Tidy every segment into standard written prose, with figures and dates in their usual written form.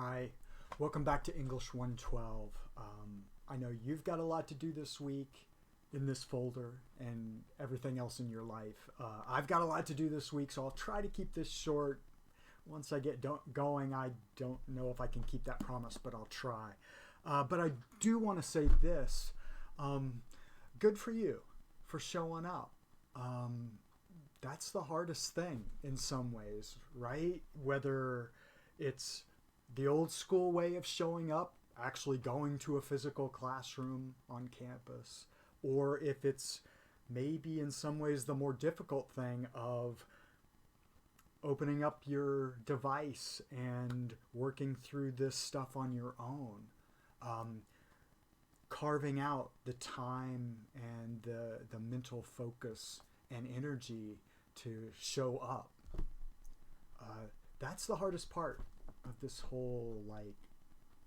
Hi, welcome back to English 112. I know you've got a lot to do this week in this folder and everything else in your life. I've got a lot to do this week, so I'll try to keep this short. Once I get going, I don't know if I can keep that promise, but I'll try. But I do want to say this. Good for you for showing up. That's the hardest thing in some ways, right? Whether it's the old school way of showing up, actually going to a physical classroom on campus, or if it's maybe in some ways the more difficult thing of opening up your device and working through this stuff on your own. Carving out the time and the mental focus and energy to show up. That's the hardest part of this whole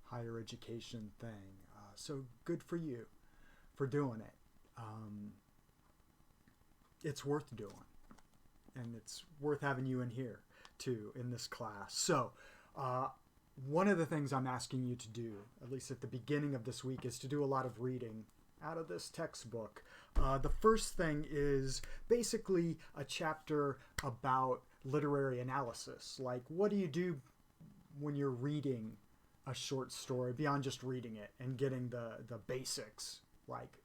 higher education thing. So good for you for doing it. It's worth doing, and it's worth having you in here too in this class. So one of the things I'm asking you to do, at least at the beginning of this week, is to do a lot of reading out of this textbook. The first thing is basically a chapter about literary analysis. Like, what do you do when you're reading a short story beyond just reading it and getting the basics, like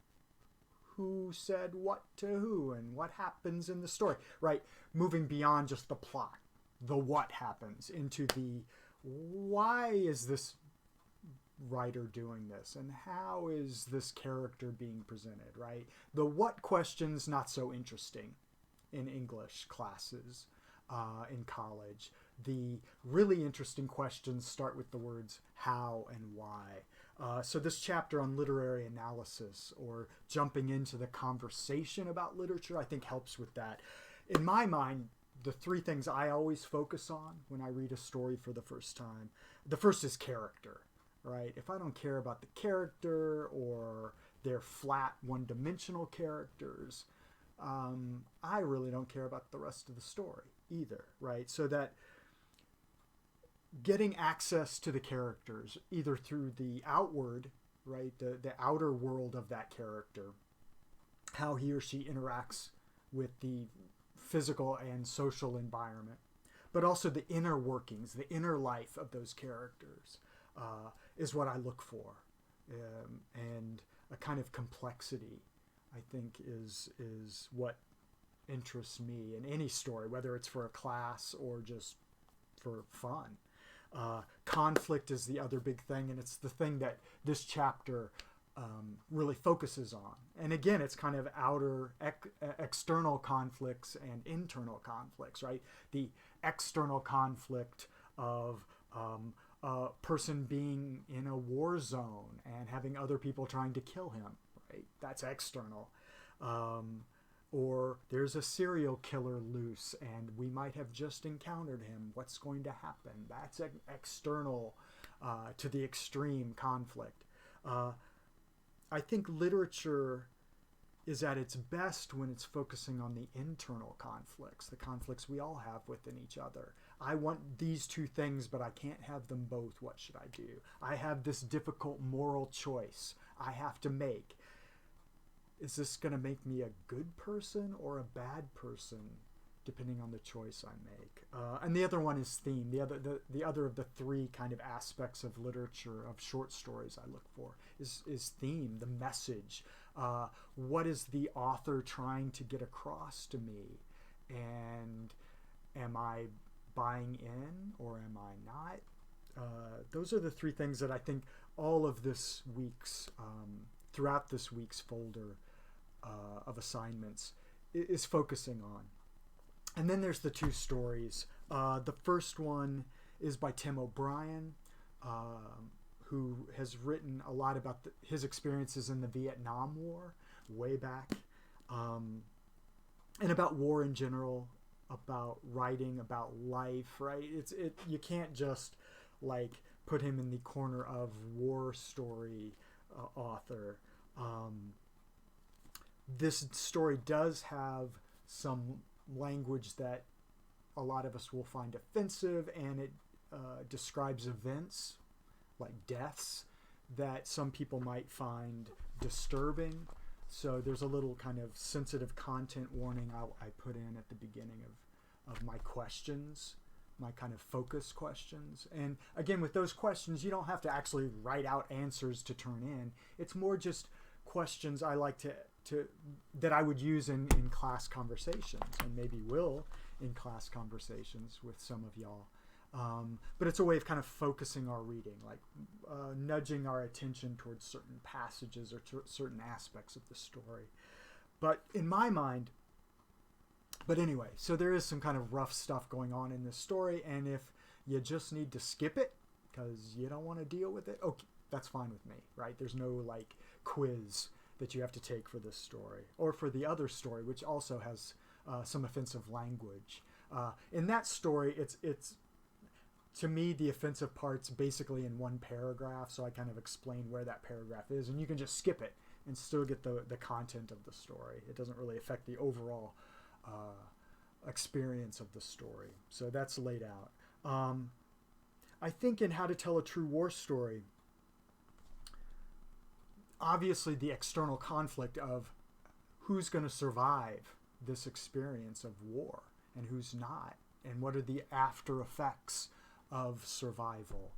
who said what to who and what happens in the story, right? Moving beyond just the plot, the what happens, into the why is this writer doing this and how is this character being presented, right? The what questions, not so interesting in English classes in college. The really interesting questions start with the words how and why. So this chapter on literary analysis, or jumping into the conversation about literature, I think helps with that. In my mind, the three things I always focus on when I read a story for the first time, the first is character, right? If I don't care about the character, or they're flat one-dimensional characters, I really don't care about the rest of the story either, right? So that getting access to the characters, either through the outward, right, the outer world of that character, how he or she interacts with the physical and social environment, but also the inner workings, the inner life of those characters, is what I look for. And a kind of complexity, I think, is what interests me in any story, whether it's for a class or just for fun. Conflict is the other big thing, and it's the thing that this chapter really focuses on. And again, it's kind of outer, external conflicts and internal conflicts, right? The external conflict of a person being in a war zone and having other people trying to kill him, right? That's external. Or there's a serial killer loose and we might have just encountered him. What's going to happen? That's external to the extreme conflict. I think literature is at its best when it's focusing on the internal conflicts, the conflicts we all have within each other. I want these two things, but I can't have them both. What should I do? I have this difficult moral choice I have to make. Is this going to make me a good person or a bad person, depending on the choice I make? And the other one is theme. The other of the three kind of aspects of literature, of short stories I look for, is theme, the message. What is the author trying to get across to me? And am I buying in or am I not? Those are the three things that I think all of this week's, throughout this week's folder of assignments is focusing on. And then there's the two stories. The first one is by Tim O'Brien, who has written a lot about his experiences in the Vietnam War way back, and about war in general, about writing, about life, right? You can't just put him in the corner of war story author. This story does have some language that a lot of us will find offensive, and it describes events like deaths that some people might find disturbing. So there's a little kind of sensitive content warning I put in at the beginning of my questions, my kind of focus questions. And again, with those questions, you don't have to actually write out answers to turn in. It's more just questions I like to that I would use in class conversations, and maybe will in class conversations with some of y'all. But it's a way of kind of focusing our reading, like nudging our attention towards certain passages or certain aspects of the story. But in my mind, but anyway, so there is some kind of rough stuff going on in this story, and if you just need to skip it because you don't want to deal with it, okay, that's fine with me, right? There's no like quiz that you have to take for this story or for the other story, which also has some offensive language. In that story, it's to me, the offensive part's basically in one paragraph, so I kind of explain where that paragraph is, and you can just skip it and still get the content of the story. It doesn't really affect the overall experience of the story. So that's laid out. I think in How to Tell a True War Story, obviously the external conflict of who's going to survive this experience of war and who's not, and what are the after effects of survival,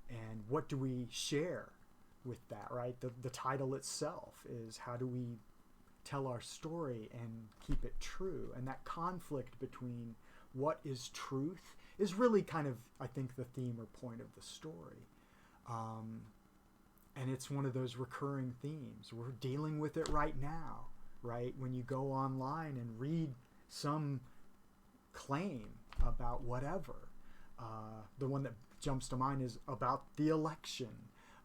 and what do we share with that, right? The title itself is how do we tell our story and keep it true, and that conflict between what is truth is really kind of, I think, the theme or point of the story. And it's one of those recurring themes. We're dealing with it right now, right? When you go online and read some claim about whatever, the one that jumps to mind is about the election,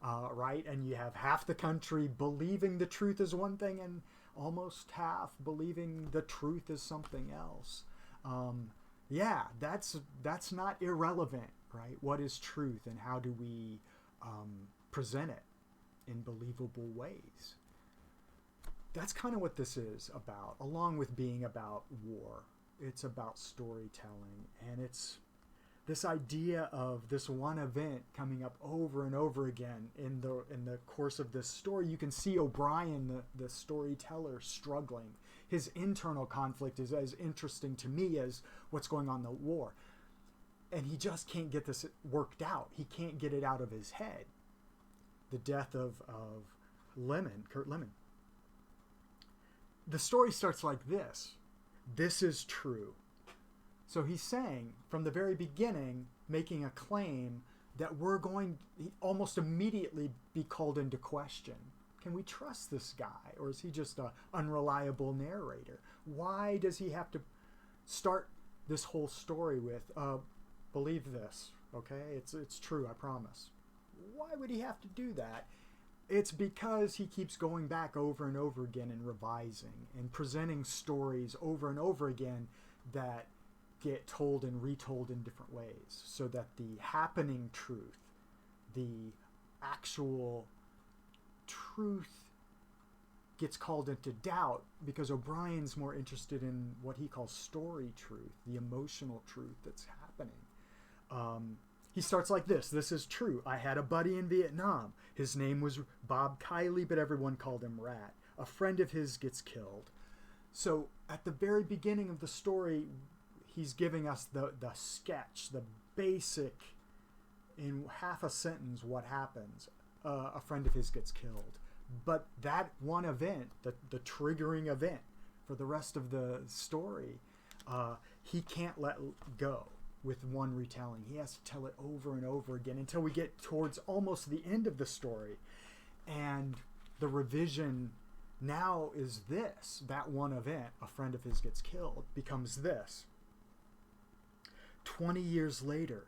right? And you have half the country believing the truth is one thing and almost half believing the truth is something else. Yeah, that's not irrelevant, right? What is truth, and how do we present it in believable ways? That's kind of what this is about, along with being about war. It's about storytelling, and it's this idea of this one event coming up over and over again in the course of this story. You can see O'Brien, the storyteller, struggling. His internal conflict is as interesting to me as what's going on in the war. And he just can't get this worked out. He can't get it out of his head. The death of Kurt Lemon. The story starts like this. This is true. So he's saying from the very beginning, making a claim that we're going to almost immediately be called into question. Can we trust this guy, or is he just an unreliable narrator? Why does he have to start this whole story with, believe this, okay? It's true, I promise. Why would he have to do that? It's because he keeps going back over and over again and revising and presenting stories over and over again that get told and retold in different ways, so that the happening truth, the actual truth, gets called into doubt, because O'Brien's more interested in what he calls story truth, the emotional truth that's happening. He starts like this. This is true. I had a buddy in Vietnam. His name was Bob Kiley, but everyone called him Rat. A friend of his gets killed. So at the very beginning of the story, he's giving us the sketch, the basic, in half a sentence, what happens. A friend of his gets killed. But that one event, the triggering event for the rest of the story, he can't let go with one retelling. He has to tell it over and over again until we get towards almost the end of the story. And the revision now is this. That one event, a friend of his gets killed, becomes this. 20 years later,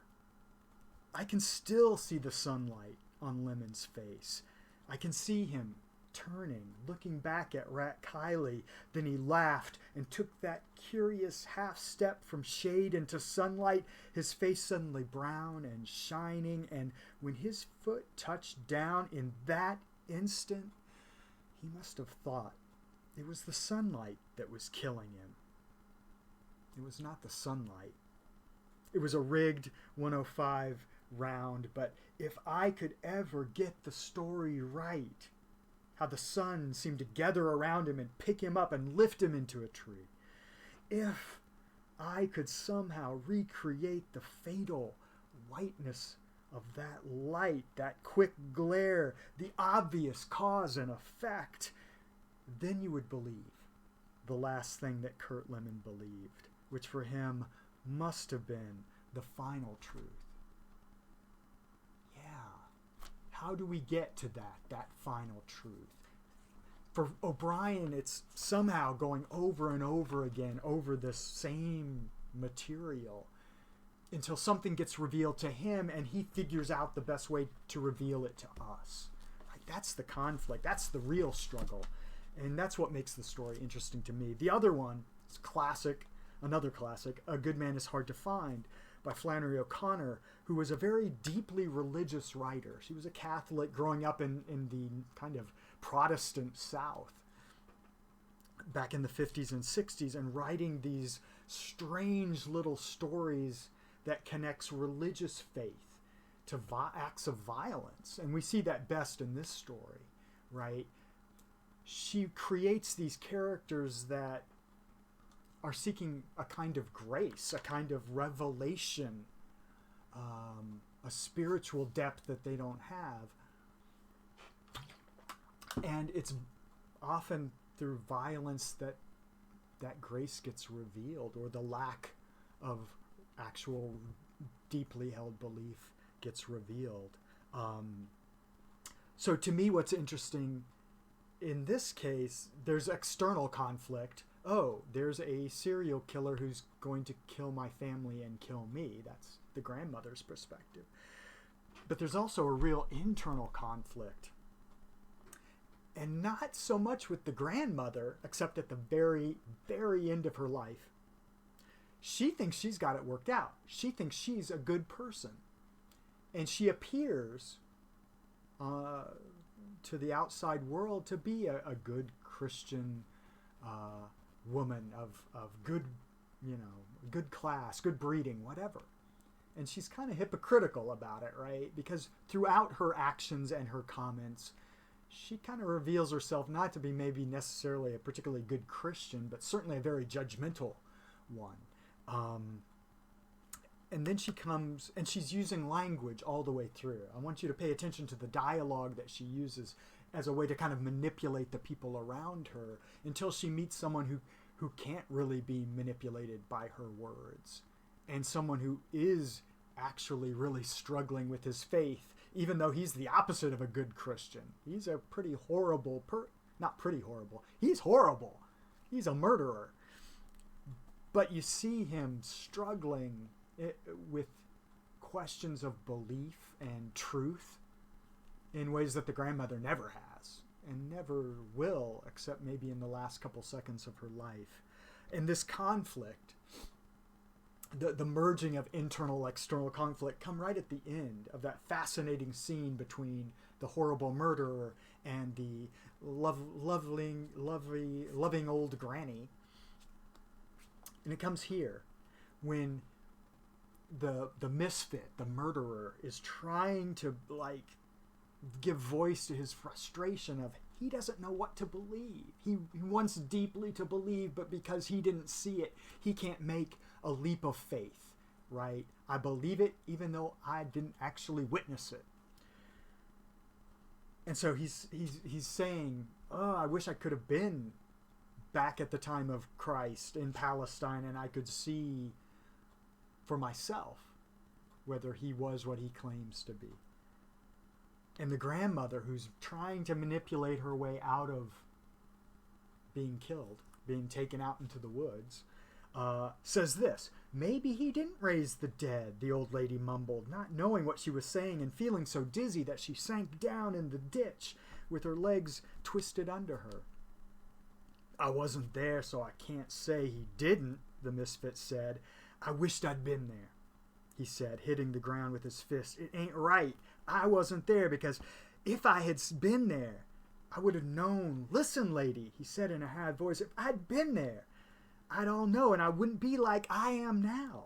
I can still see the sunlight on Lemon's face. I can see him turning, looking back at Rat Kiley. Then he laughed and took that curious half step from shade into sunlight, his face suddenly brown and shining, and when his foot touched down in that instant, he must have thought it was the sunlight that was killing him. It was not the sunlight. It was a rigged 105 round, but if I could ever get the story right, how the sun seemed to gather around him and pick him up and lift him into a tree. If I could somehow recreate the fatal whiteness of that light, that quick glare, the obvious cause and effect, then you would believe the last thing that Kurt Lemon believed, which for him must have been the final truth. Yeah. How do we get to that final truth? For O'Brien, it's somehow going over and over again over this same material until something gets revealed to him and he figures out the best way to reveal it to us. Right? That's the conflict. That's the real struggle. And that's what makes the story interesting to me. The other one is classic, another classic, A Good Man is Hard to Find, by Flannery O'Connor, who was a very deeply religious writer. She was a Catholic growing up in the kind of Protestant South back in the 50s and 60s, and writing these strange little stories that connects religious faith to acts of violence. And we see that best in this story, right? She creates these characters that are seeking a kind of grace, a kind of revelation, a spiritual depth that they don't have. And it's often through violence that grace gets revealed, or the lack of actual deeply held belief gets revealed. So to me, what's interesting in this case, there's external conflict. Oh, there's a serial killer who's going to kill my family and kill me. That's the grandmother's perspective. But there's also a real internal conflict. And not so much with the grandmother, except at the very, very end of her life. She thinks she's got it worked out. She thinks she's a good person. And she appears to the outside world to be a good Christian woman of good, good class, good breeding, whatever. And she's kind of hypocritical about it, right? Because throughout her actions and her comments, she kind of reveals herself not to be maybe necessarily a particularly good Christian, but certainly a very judgmental one. And then she comes, and she's using language all the way through. I want you to pay attention to the dialogue that she uses as a way to kind of manipulate the people around her until she meets someone who can't really be manipulated by her words, and someone who is actually really struggling with his faith, even though he's the opposite of a good Christian. He's a pretty horrible not pretty horrible. He's horrible. He's a murderer. But you see him struggling with questions of belief and truth in ways that the grandmother never has and never will, except maybe in the last couple seconds of her life. And this conflict, the merging of internal external conflict, come right at the end of that fascinating scene between the horrible murderer and the loving old granny. And it comes here when the misfit, the murderer, is trying to give voice to his frustration of he doesn't know what to believe. He wants deeply to believe, but because he didn't see it, he can't make a leap of faith, right? I believe it even though I didn't actually witness it. And so he's saying, oh, I wish I could have been back at the time of Christ in Palestine and I could see for myself whether he was what he claims to be. And the grandmother, who's trying to manipulate her way out of being killed, being taken out into the woods, says this: maybe he didn't raise the dead, the old lady mumbled, not knowing what she was saying and feeling so dizzy that she sank down in the ditch with her legs twisted under her. I wasn't there, so I can't say he didn't, the misfit said. I wished I'd been there, he said, hitting the ground with his fist. It ain't right. I wasn't there, because if I had been there, I would have known. Listen, lady, he said in a high voice, if I'd been there, I'd all know, and I wouldn't be like I am now.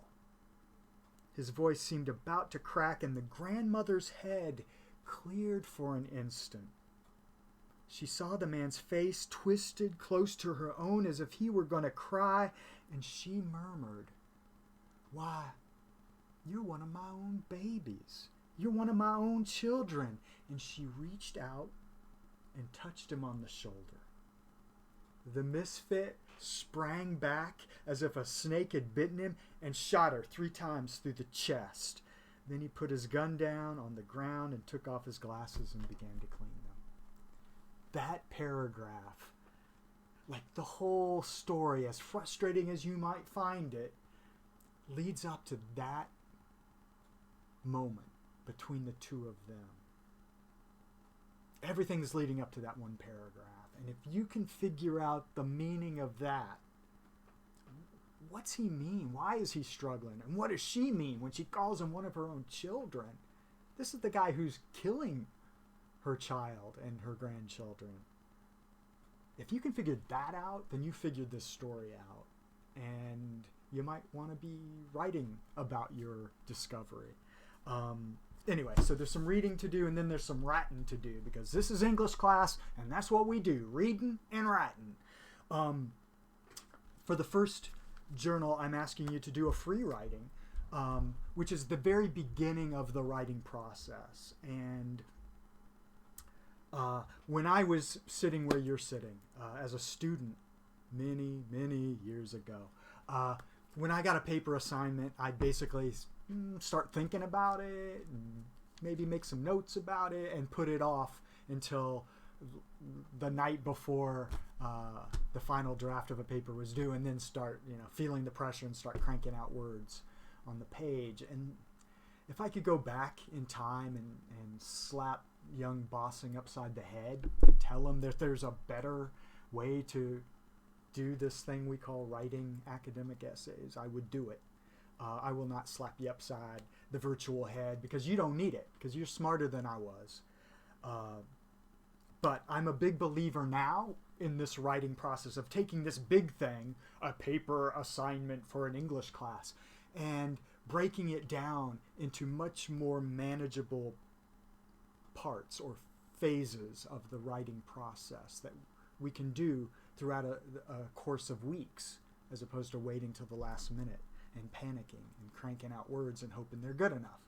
His voice seemed about to crack, and the grandmother's head cleared for an instant. She saw the man's face twisted close to her own as if he were going to cry, and she murmured, "Why, you're one of my own babies. You're one of my own children." And she reached out and touched him on the shoulder. The misfit sprang back as if a snake had bitten him and shot her 3 times through the chest. Then he put his gun down on the ground and took off his glasses and began to clean them. That paragraph, like the whole story, as frustrating as you might find it, leads up to that moment between the two of them. Everything's leading up to that one paragraph. And if you can figure out the meaning of that, what's he mean? Why is he struggling? And what does she mean when she calls him one of her own children? This is the guy who's killing her child and her grandchildren. If you can figure that out, then you figured this story out. And you might want to be writing about your discovery. Anyway, so there's some reading to do, and then there's some writing to do, because this is English class, and that's what we do, reading and writing. For the first journal, I'm asking you to do a free writing, which is the very beginning of the writing process. And when I was sitting where you're sitting as a student many, many years ago, when I got a paper assignment, I'd basically start thinking about it and maybe make some notes about it and put it off until the night before the final draft of a paper was due, and then start, feeling the pressure and start cranking out words on the page. And if I could go back in time and slap young Bossing upside the head and tell him that there's a better way to do this thing we call writing academic essays, I would do it. I will not slap you upside the virtual head, because you don't need it, because you're smarter than I was. But I'm a big believer now in this writing process of taking this big thing, a paper assignment for an English class, and breaking it down into much more manageable parts or phases of the writing process that we can do throughout a course of weeks, as opposed to waiting till the last minute and panicking and cranking out words and hoping they're good enough.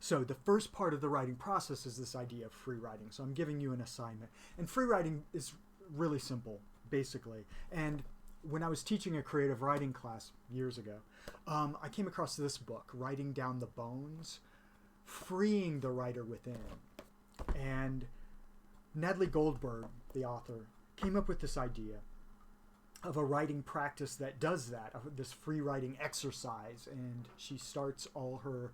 So the first part of the writing process is this idea of free writing. So I'm giving you an assignment. And free writing is really simple, basically. And when I was teaching a creative writing class years ago, I came across this book, Writing Down the Bones, Freeing the Writer Within. And Natalie Goldberg, the author, came up with this idea of a writing practice that does that, this free writing exercise. And she starts all her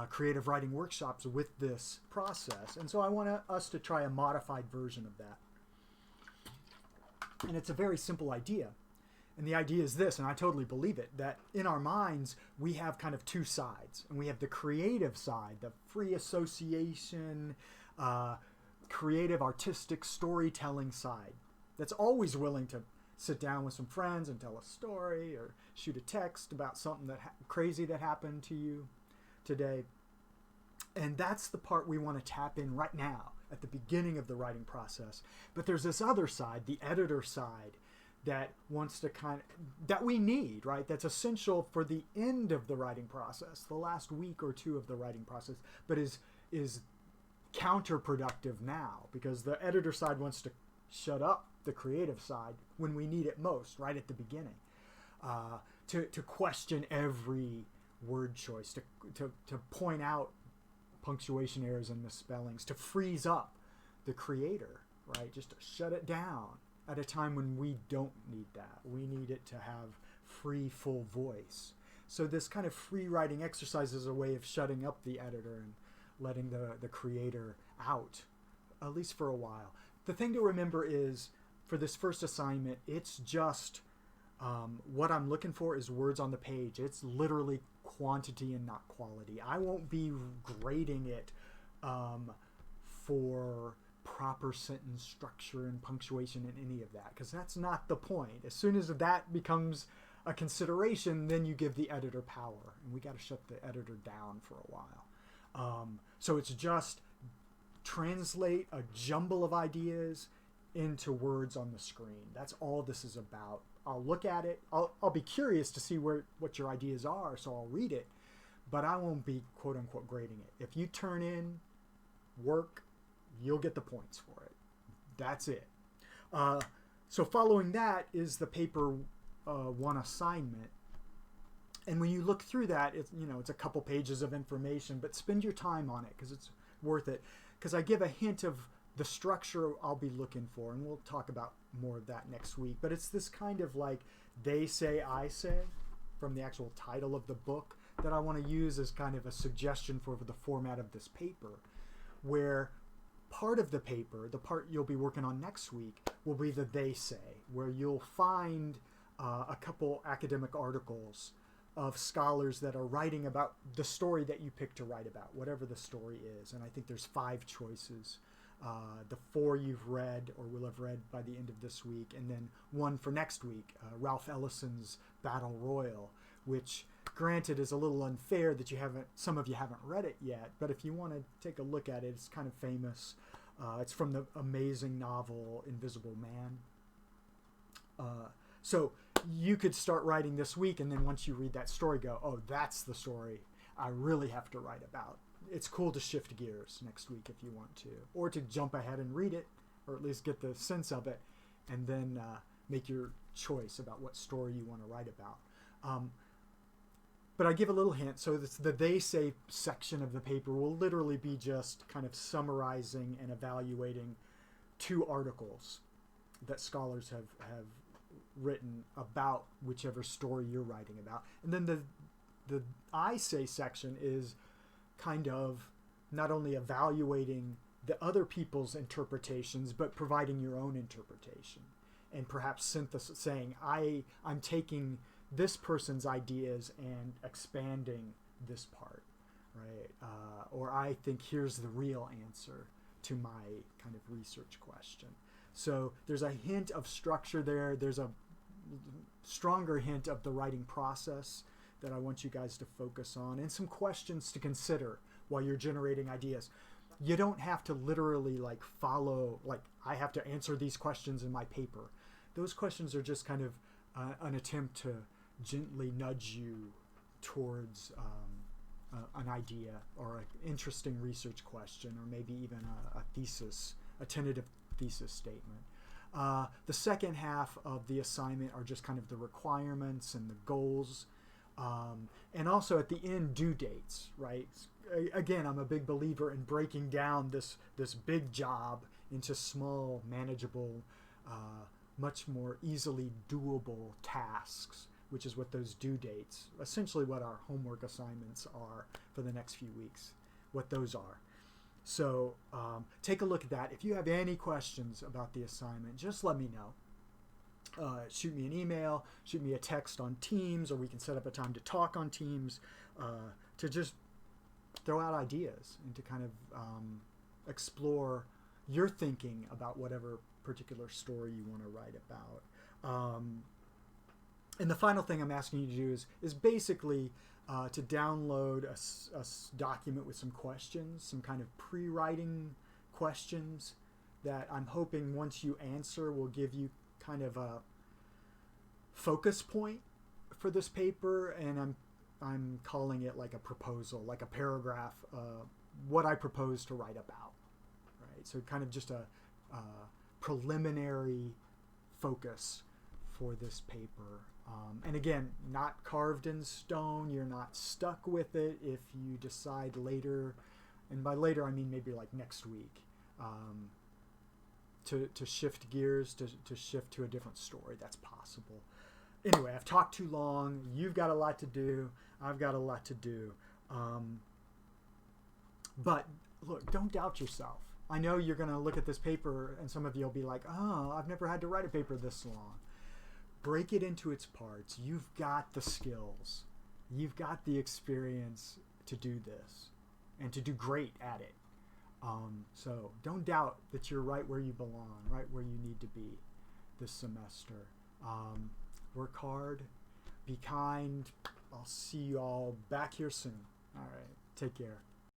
creative writing workshops with this process. And so I want us to try a modified version of that. And it's a very simple idea. And the idea is this, and I totally believe it, that in our minds, we have kind of two sides. And we have the creative side, the free association, creative, artistic, storytelling side that's always willing to sit down with some friends and tell a story or shoot a text about something that crazy that happened to you today. And that's the part we want to tap in right now at the beginning of the writing process. But there's this other side, the editor side, that wants to that we need, right? That's essential for the end of the writing process, the last week or two of the writing process, but is counterproductive now, because the editor side wants to shut up the creative side when we need it most, right at the beginning, to question every word choice, to point out punctuation errors and misspellings, to freeze up the creator, right? Just to shut it down at a time when we don't need that. We need it to have free, full voice. So this kind of free writing exercise is a way of shutting up the editor and letting the creator out, at least for a while. The thing to remember is, for this first assignment, it's just what I'm looking for is words on the page. It's literally quantity and not quality. I won't be grading it for proper sentence structure and punctuation and any of that, because that's not the point. As soon as that becomes a consideration, then you give the editor power. And we got to shut the editor down for a while. So it's just translate a jumble of ideas into words on the screen. That's all this is about. I'll look at it. I'll be curious to see what your ideas are, so I'll read it. But I won't be quote-unquote grading it. If you turn in work, you'll get the points for it. That's it. So following that is the paper one assignment. And when you look through that, it's a couple pages of information, but spend your time on it because it's worth it. Because I give a hint of the structure I'll be looking for, and we'll talk about more of that next week. But it's this kind of like they say, I say, from the actual title of the book that I want to use as kind of a suggestion for the format of this paper, where part of the paper, the part you'll be working on next week, will be the they say, where you'll find a couple academic articles of scholars that are writing about the story that you pick to write about, whatever the story is. And I think there's 5 choices. The 4 you've read or will have read by the end of this week, and then one for next week, Ralph Ellison's Battle Royal, which granted is a little unfair that some of you haven't read it yet, but if you want to take a look at it, it's kind of famous. It's from the amazing novel Invisible Man. So you could start writing this week, and then once you read that story, go, oh, that's the story I really have to write about. It's cool to shift gears next week if you want to, or to jump ahead and read it, or at least get the sense of it, and then make your choice about what story you want to write about. But I give a little hint. So the they say section of the paper will literally be just kind of summarizing and evaluating 2 articles that scholars have written about whichever story you're writing about. And then the I say section is kind of not only evaluating the other people's interpretations, but providing your own interpretation and perhaps saying, I'm taking this person's ideas and expanding this part, right? Or I think here's the real answer to my kind of research question. So there's a hint of structure there. There's a stronger hint of the writing process that I want you guys to focus on, and some questions to consider while you're generating ideas. You don't have to literally follow, I have to answer these questions in my paper. Those questions are just kind of an attempt to gently nudge you towards an idea or an interesting research question, or maybe even a thesis, a tentative thesis statement. The second half of the assignment are just kind of the requirements and the goals. And also at the end, due dates, right? Again, I'm a big believer in breaking down this big job into small, manageable, much more easily doable tasks, which is what those due dates, essentially what our homework assignments are for the next few weeks, what those are. So take a look at that. If you have any questions about the assignment, just let me know. Shoot me an email, shoot me a text on Teams, or we can set up a time to talk on Teams, to just throw out ideas and to kind of explore your thinking about whatever particular story you want to write about. And the final thing I'm asking you to do is basically to download a document with some questions, some kind of pre-writing questions that I'm hoping once you answer will give you kind of a focus point for this paper, and I'm calling it like a proposal, like a paragraph, what I propose to write about, right? So kind of just a preliminary focus for this paper. And again, not carved in stone. You're not stuck with it if you decide later, and by later I mean maybe like next week, to shift gears, to shift to a different story. That's possible. Anyway, I've talked too long. You've got a lot to do. I've got a lot to do. But look, don't doubt yourself. I know you're going to look at this paper and some of you will be like, oh, I've never had to write a paper this long. Break it into its parts. You've got the skills. You've got the experience to do this and to do great at it. So don't doubt that you're right where you belong, right where you need to be this semester. Work hard, Be kind. I'll see you all back here soon. All right. Take care.